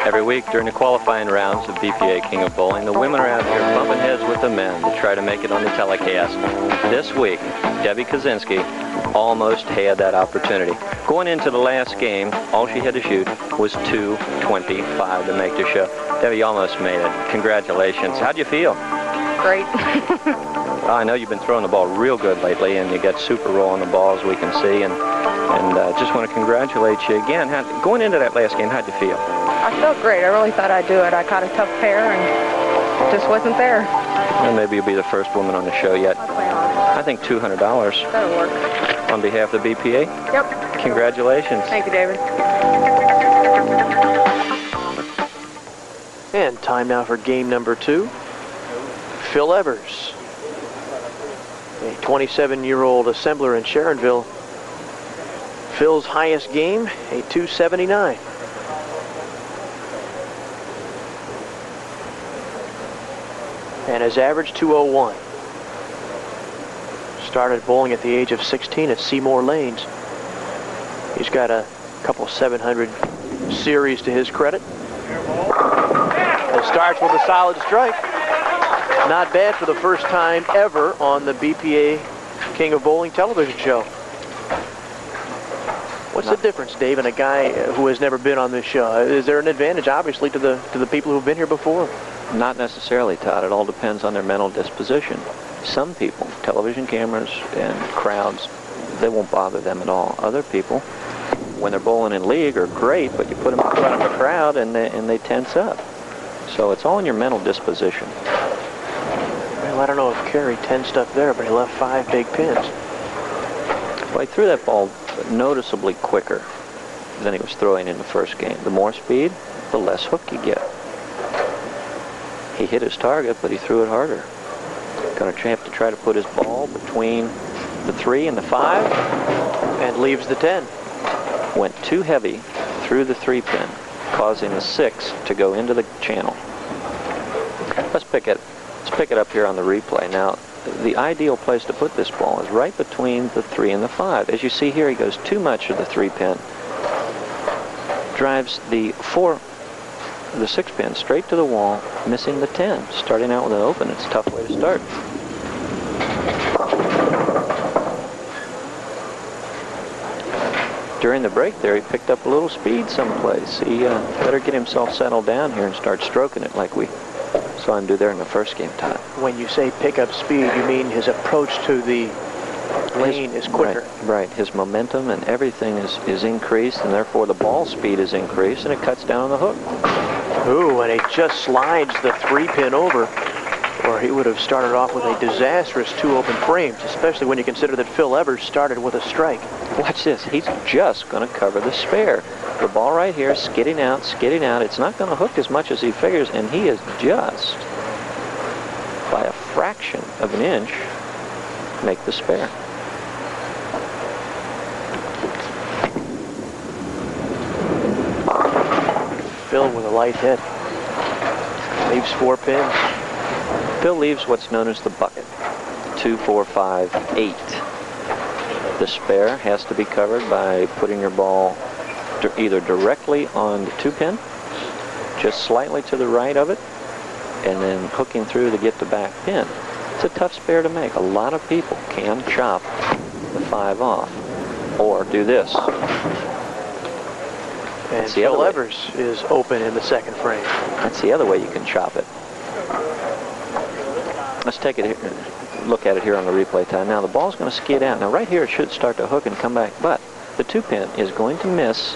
Every week during the qualifying rounds of BPA King of Bowling, the women are out here bumping heads with the men to try to make it on the telecast. This week, Debbie Kaczynski almost had that opportunity. Going into the last game, all she had to shoot was 225 to make the show. Debbie, you almost made it. Congratulations. How'd you feel? Great. I know you've been throwing the ball real good lately, and you got super roll on the ball, as we can see, and just want to congratulate you again. Going into that last game, how'd you feel? I felt great. I really thought I'd do it. I caught a tough pair and just wasn't there. Well, maybe you'll be the first woman on the show yet. I'll play on. I think $200. That'll work. On behalf of the BPA? Yep. Congratulations. Thank you, David. And time now for game number 2. Phil Evers, a 27-year-old assembler in Sharonville. Phil's highest game, a 279. And his average 201. Started bowling at the age of 16 at Seymour Lanes. He's got a couple 700 series to his credit. And starts with a solid strike. Not bad for the first time ever on the BPA King of Bowling television show. What's the difference, Dave, in a guy who has never been on this show? Is there an advantage, obviously, to the people who have been here before? Not necessarily, Todd. It all depends on their mental disposition. Some people, television cameras and crowds, they won't bother them at all. Other people, when they're bowling in league, are great, but you put them in front of a crowd and they tense up. So it's all in your mental disposition. Well, I don't know if Kerry tensed up there, but he left 5 big pins. Well, he threw that ball noticeably quicker than he was throwing in the first game. The more speed, the less hook you get. He hit his target, but he threw it harder. Going to have to try to put his ball between the 3 and the 5. And leaves the 10. Went too heavy through the 3 pin, causing the 6 to go into the channel. Let's pick it up here on the replay. Now, the ideal place to put this ball is right between the 3 and the 5. As you see here, he goes too much of the 3 pin. Drives the 6 pin straight to the wall, missing the 10. Starting out with an open, it's a tough way to start. During the break there, he picked up a little speed someplace. He better get himself settled down here and start stroking it like we saw him do there in the first game, Todd. When you say pick up speed, you mean his approach to the lane is quicker. Right. His momentum and everything is increased, and therefore the ball speed is increased, and it cuts down on the hook. Ooh, and he just slides the 3 pin over, or he would have started off with a disastrous 2 open frames, especially when you consider that Phil Evers started with a strike. Watch this. He's just going to cover the spare. The ball right here, skidding out. It's not going to hook as much as he figures, and he is just, by a fraction of an inch, make the spare. Phil with a light hit. Leaves 4 pins. Phil leaves what's known as the bucket. 2, 4, 5, 8. The spare has to be covered by putting your ball either directly on the 2 pin, just slightly to the right of it, and then hooking through to get the back pin. It's a tough spare to make. A lot of people can chop the 5 off, or do this. And Phil Evers is open in the 2nd frame. That's the other way you can chop it. Let's take it here, look at it here on the replay time. Now the ball's going to skid out. Now right here it should start to hook and come back, but the 2 pin is going to miss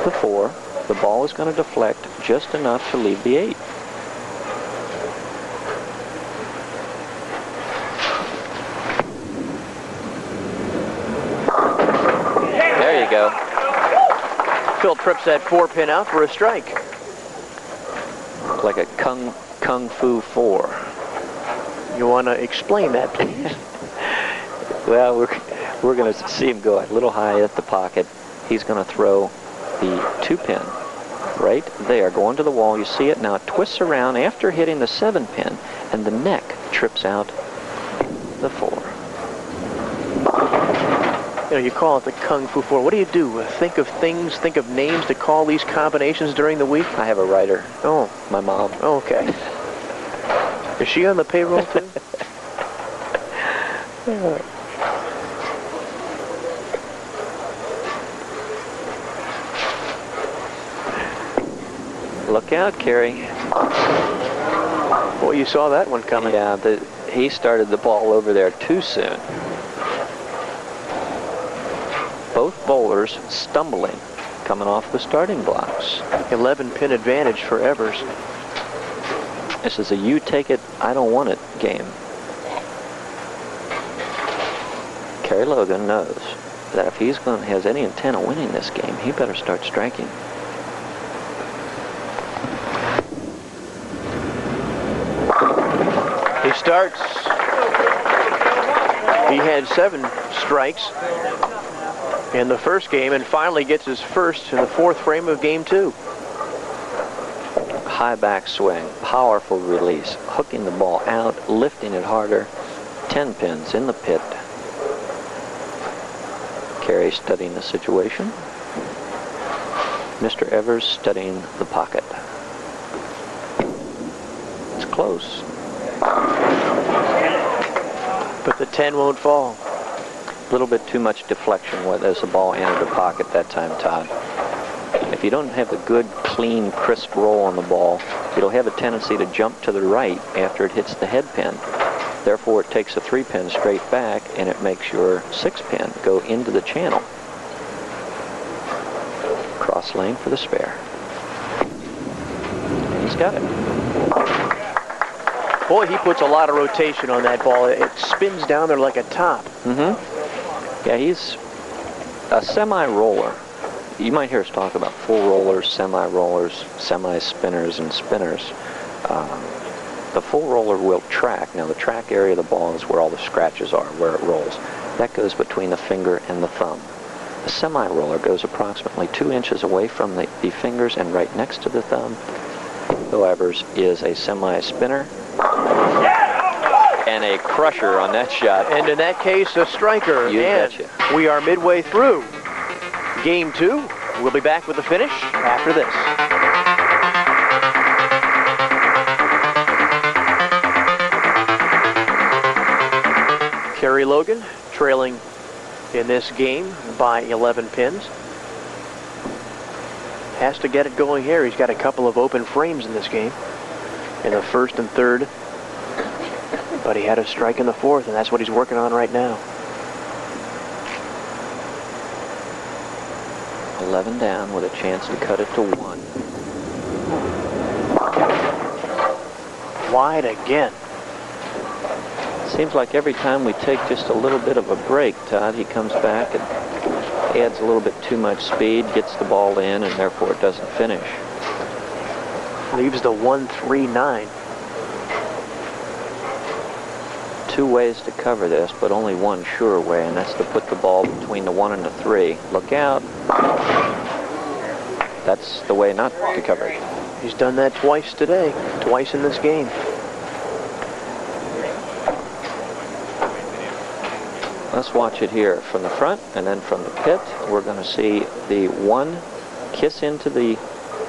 the 4. The ball is going to deflect just enough to leave the 8. There you go. Phil trips that 4 pin out for a strike. Like a kung fu 4. You want to explain that, please? Well, we're going to see him go a little high at the pocket. He's going to throw the 2 pin right there, going to the wall. You see it now. It twists around after hitting the 7 pin, and the neck trips out the 4. You know, you call it the Kung Fu Four. What do you do? Think of things, think of names to call these combinations during the week? I have a writer. Oh. My mom. Oh, okay. Is she on the payroll, too? Look out, Kerry. Boy, you saw that one coming. Yeah, he started the ball over there too soon. Both bowlers stumbling, coming off the starting blocks. 11-pin advantage for Evers. This is a you take it, I don't want it game. Kerry Logan knows that if has any intent of winning this game, he better start striking. He starts. He had 7 strikes in the first game and finally gets his first in the 4th frame of game 2. High back swing, powerful release, hooking the ball out, lifting it harder. 10 pins in the pit. Kerry studying the situation. Mr. Evers studying the pocket. It's close. But the 10 won't fall. A little bit too much deflection as the ball entered the pocket that time, Todd. If you don't have the good, clean, crisp roll on the ball, it'll have a tendency to jump to the right after it hits the head pin. Therefore, it takes a 3-pin straight back, and it makes your 6-pin go into the channel. Cross lane for the spare. And he's got it. Boy, he puts a lot of rotation on that ball. It spins down there like a top. Yeah, he's a semi-roller. You might hear us talk about full rollers, semi-rollers, semi-spinners, and spinners. The full roller will track. Now, the track area of the ball is where all the scratches are, where it rolls. That goes between the finger and the thumb. The semi-roller goes approximately 2 inches away from the fingers and right next to the thumb. Evers is a semi-spinner. And a crusher on that shot. And in that case, a striker. You betcha. We are midway through game 2. We'll be back with the finish after this. Kerry Logan trailing in this game by 11 pins. Has to get it going here. He's got a couple of open frames in this game, in the 1st and 3rd. But he had a strike in the 4th, and that's what he's working on right now. 11 down with a chance to cut it to 1. Wide again. Seems like every time we take just a little bit of a break, Todd, he comes back and adds a little bit too much speed, gets the ball in, and therefore it doesn't finish. Leaves the 1-3-9. 2 ways to cover this, but only one sure way, and that's to put the ball between the 1 and the 3. Look out. That's the way not to cover it. He's done that twice today, twice in this game. Let's watch it here from the front and then from the pit. We're going to see the 1 kiss into the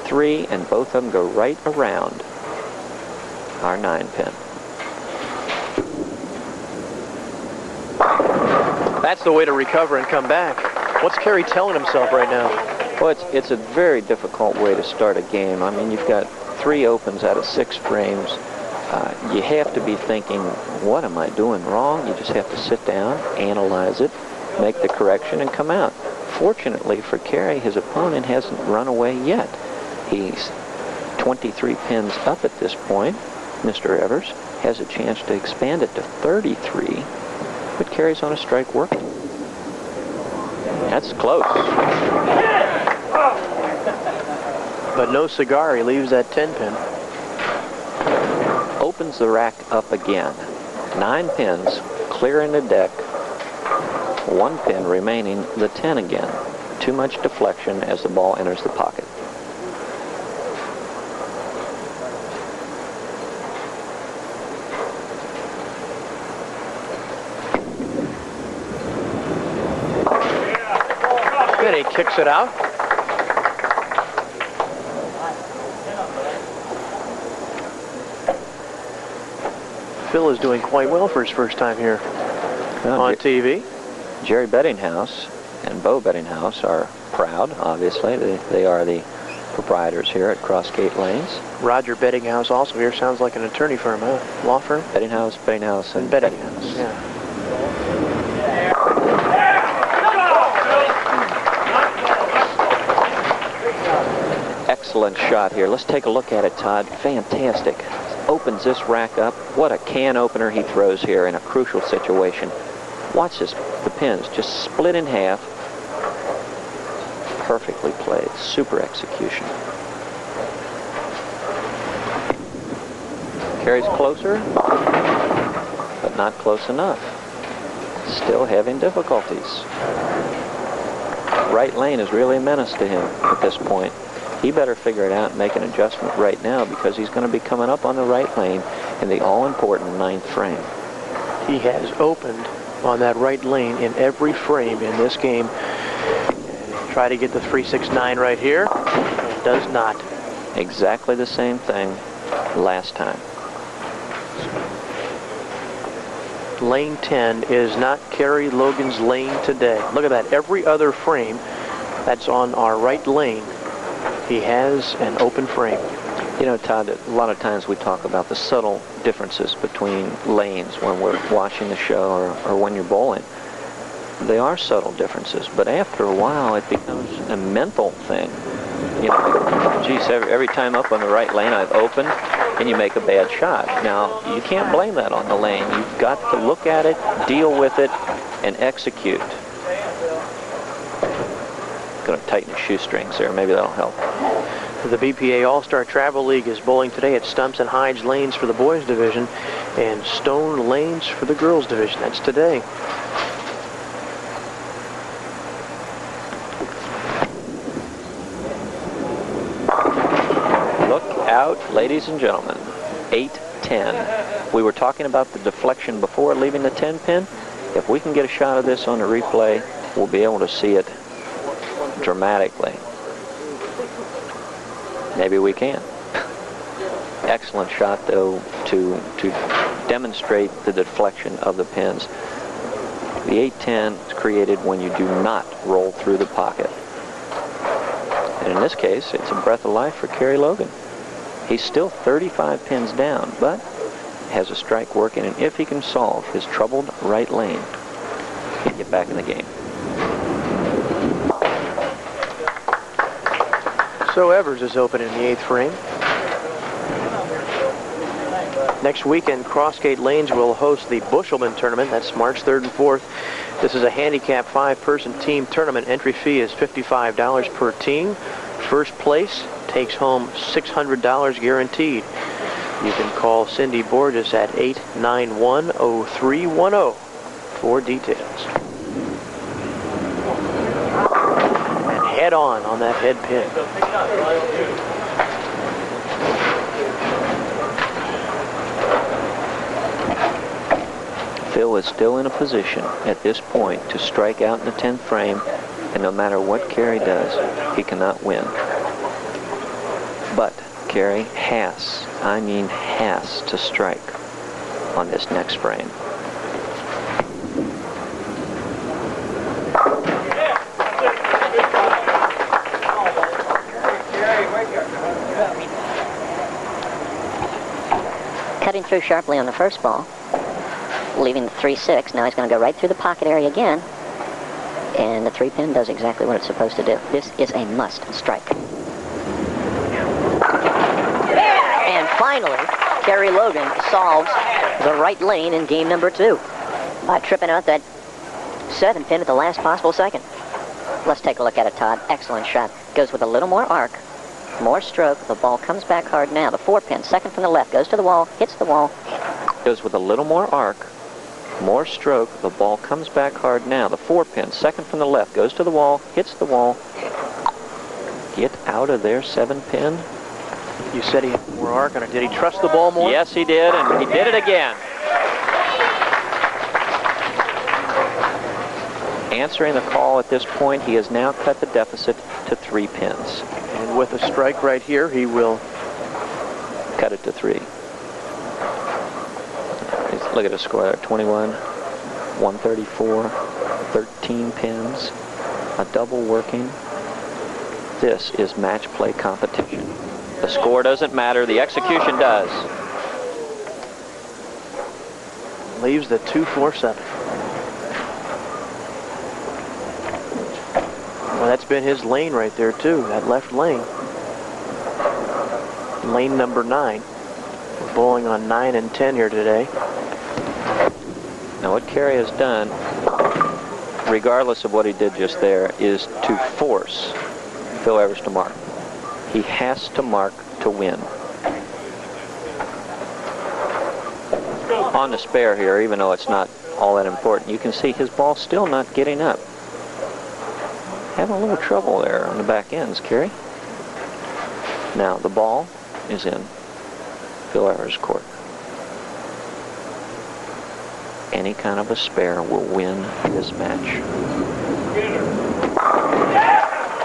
3, and both of them go right around our 9-pin. That's the way to recover and come back. What's Kerry telling himself right now? Well, it's a very difficult way to start a game. I mean, you've got 3 opens out of 6 frames. You have to be thinking, what am I doing wrong? You just have to sit down, analyze it, make the correction, and come out. Fortunately for Kerry, his opponent hasn't run away yet. He's 23 pins up at this point. Mr. Evers has a chance to expand it to 33, but Kerry's on a strike working. That's close. But no cigar. He leaves that 10-pin. Opens the rack up again. 9 pins, clearing the deck. 1 pin remaining, the 10 again. Too much deflection as the ball enters the pocket. and he kicks it out. Phil is doing quite well for his first time here on TV. Jerry Bettinghouse and Bo Bettinghouse are proud, obviously. They are the proprietors here at Crossgate Lanes. Roger Bettinghouse also here. Sounds like an attorney firm, huh? Law firm? Bettinghouse, and Bettinghouse. Yeah. Excellent shot here. Let's take a look at it, Todd. Fantastic. Opens this rack up. What a can opener he throws here in a crucial situation. Watch this. The pins just split in half. Perfectly played. Super execution. Carries closer, but not close enough. Still having difficulties. Right lane is really a menace to him at this point. He better figure it out and make an adjustment right now, because he's going to be coming up on the right lane in the all-important 9th frame. He has opened on that right lane in every frame in this game. Try to get the 369 right here, and does not. Exactly the same thing last time. Lane 10 is not Kerry Logan's lane today. Look at that. Every other frame that's on our right lane, he has an open frame. You know, Todd, a lot of times we talk about the subtle differences between lanes when we're watching the show or when you're bowling. They are subtle differences, but after a while it becomes a mental thing. You know, geez, every time up on the right lane I've opened and you make a bad shot. Now, you can't blame that on the lane. You've got to look at it, deal with it, and execute. Going to tighten the shoestrings there. Maybe that'll help. The BPA All-Star Travel League is bowling today at Stumps and Hides lanes for the boys division and Stone lanes for the girls division. That's today. Look out, ladies and gentlemen. 8-10. We were talking about the deflection before leaving the 10 pin. If we can get a shot of this on the replay, we'll be able to see it dramatically. Maybe we can. Excellent shot, though, to demonstrate the deflection of the pins. The 8-10 is created when you do not roll through the pocket. And in this case, it's a breath of life for Kerry Logan. He's still 35 pins down, but has a strike working, and if he can solve his troubled right lane, he can get back in the game. So Evers is open in the 8th frame. Next weekend, Crossgate Lanes will host the Bushelman Tournament. That's March 3rd and 4th. This is a handicap 5-person team tournament. Entry fee is $55 per team. First place takes home $600 guaranteed. You can call Cindy Borges at 891-0310 for details. And head on that head pin. Phil is still in a position at this point to strike out in the 10th frame, and no matter what Kerry does, he cannot win. But Kerry has, I mean has, to strike on this next frame. Cutting through sharply on the first ball, leaving the 3-6. Now he's going to go right through the pocket area again, and the 3-pin does exactly what it's supposed to do. This is a must strike. And finally, Kerry Logan solves the right lane in game number 2 by tripping out that 7-pin at the last possible second. Let's take a look at it, Todd. Excellent shot. Goes with a little more arc, more stroke. The ball comes back hard now. The 4-pin, second from the left, goes to the wall, hits the wall. Goes with a little more arc, more stroke. The ball comes back hard now. The 4-pin, second from the left, goes to the wall, hits the wall. Get out of there, 7-pin. You said he had more arc on it. Did he trust the ball more? Yes, he did, and he did it again. answering the call at this point. He has now cut the deficit to 3 pins. And with a strike right here, he will cut it to 3. Look at the score there, 21, 134, 13 pins, a double working. This is match play competition. The score doesn't matter, the execution does. Leaves the 2-4-7. Well, that's been his lane right there, too, that left lane. Lane number 9. We're bowling on 9 and 10 here today. Now, what Kerry has done, regardless of what he did just there, is to force Phil Evers to mark. He has to mark to win. On the spare here, even though it's not all that important, you can see his ball still not getting up. Having a little trouble there on the back ends, Kerry. Now the ball is in Phil Evers' court. Any kind of a spare will win this match.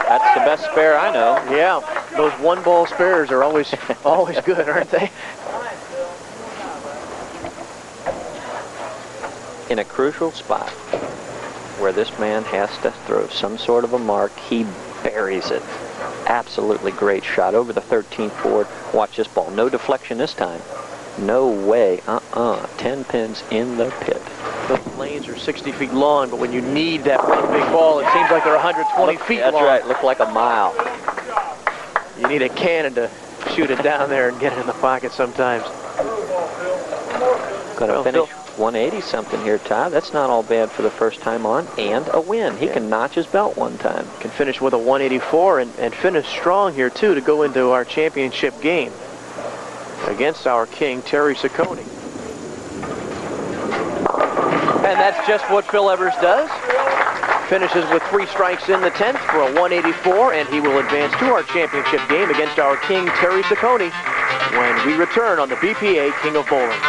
That's the best spare I know. Yeah, those 1-ball spares are always good, aren't they? In a crucial spot where this man has to throw some sort of a mark, he buries it. Absolutely great shot over the 13th board. Watch this ball. No deflection this time. No way. 10 pins in the pit. Those lanes are 60 feet long, but when you need that one big ball, it seems like they're 120 feet long. That's right. Look like a mile. You need a cannon to shoot it down there and get it in the pocket sometimes. Going to finish 180 something here, Todd. That's not all bad for the first time on, and a win. He can notch his belt one time. Can finish with a 184 and finish strong here too to go into our championship game against our king, Terry Ciccone. And that's just what Phil Evers does. Finishes with 3 strikes in the 10th for a 184, and he will advance to our championship game against our king, Terry Ciccone, when we return on the BPA King of Bowling.